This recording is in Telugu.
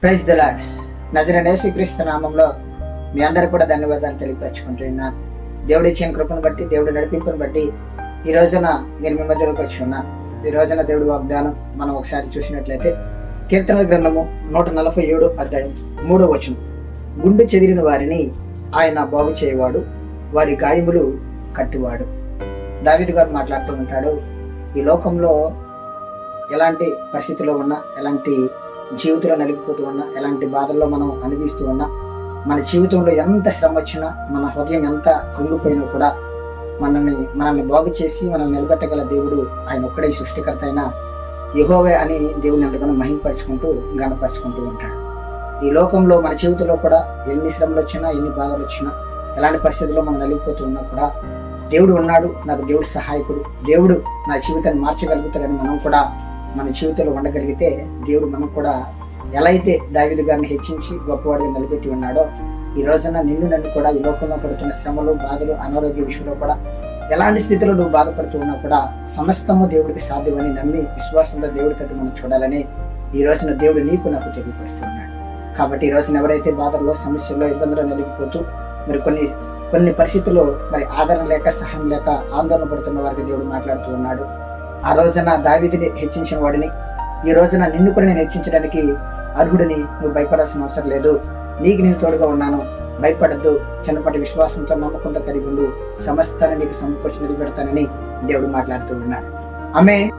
Praise the lord. నజరేయుడైన యేసుక్రీస్తు నామంలో మీ అందరికీ కూడా ధన్యవాదాలు తెలియపరచుకుంటున్నాను. దేవుడి ఇచ్చిన కృపను బట్టి, దేవుడి నడిపింపును బట్టి ఈ రోజున నేను మీ మధ్యలోకి వచ్చి ఉన్నాను. ఈ రోజున దేవుడి వాగ్దానం మనం ఒకసారి చూసినట్లయితే కీర్తనల గ్రంథము 147 అధ్యాయం 3వ వచనం. గుండె చెదిరిన వారిని ఆయన బాగు చేయవాడు, వారి గాయములు కట్టివాడు. దావీదు గారు మాట్లాడుతూ ఉంటాడు, ఈ లోకంలో ఎలాంటి పరిస్థితిలో ఉన్నా, ఎలాంటి జీవితంలో నలిగిపోతూ ఉన్నా, ఎలాంటి బాధల్లో మనం అనుభవిస్తూ ఉన్నా, మన జీవితంలో ఎంత శ్రమ వచ్చినా, మన హృదయం ఎంత కృంగిపోయినా కూడా మనల్ని బాగు చేసి మనల్ని నిలబెట్టగల దేవుడు ఆయన ఒక్కడే సృష్టికర్త అయిన యెహోవా అని దేవుని ఎంతగానో మహిమపరుచుకుంటూ గణపరుచుకుంటూ ఉంటాడు. ఈ లోకంలో మన జీవితంలో కూడా ఎన్ని శ్రమలు వచ్చినా, ఎన్ని బాధలు వచ్చినా, ఎలాంటి పరిస్థితుల్లో మనం నలిగిపోతూ ఉన్నా కూడా దేవుడు ఉన్నాడు, నాకు దేవుడు సహాయకుడు, దేవుడు నా జీవితాన్ని మార్చగలుగుతాడని మనం కూడా మన జీవితంలో ఉండగలిగితే దేవుడు మనం కూడా ఎలా అయితే దావీదు గారిని హెచ్చించి గొప్పవాడిగా నిలబెట్టి ఉన్నాడో, ఈ రోజున నన్ను కూడా ఈ లోకంలో పడుతున్న శ్రమలు, బాధలు, అనారోగ్య విషయంలో కూడా ఎలాంటి స్థితిలో నువ్వు బాధపడుతూ ఉన్నా కూడా సమస్తము దేవుడికి సాధ్యమని నమ్మి విశ్వాసంతో దేవుడి తట్టు మనం చూడాలని ఈ రోజున దేవుడు నీకు నాకు తెలియపరుస్తున్నాడు. కాబట్టి ఈ రోజున ఎవరైతే బాధల్లో, సమస్యల్లో, ఇబ్బందుల్లో నలిగిపోతూ మరి కొన్ని పరిస్థితుల్లో మరి ఆదరణ లేక, సహాయం లేక ఆందోళన పడుతున్న వారికి దేవుడు మాట్లాడుతూ ఉన్నాడు. ఆ రోజున దావీదుని హెచ్చించిన వాడిని ఈ రోజున నిన్ను కూడా నేను హెచ్చించడానికి అర్హుడిని, నువ్వు భయపడాల్సిన అవసరం లేదు, నీకు నేను తోడుగా ఉన్నాను, భయపడద్దు, చిన్నపాటి విశ్వాసంతో నమ్మకంతో కలిగి ఉండు, సమస్తాన్ని నీకు సమకూర్చి నిలబెడతానని దేవుడు మాట్లాడుతూ ఉన్నాడు. ఆమేన్.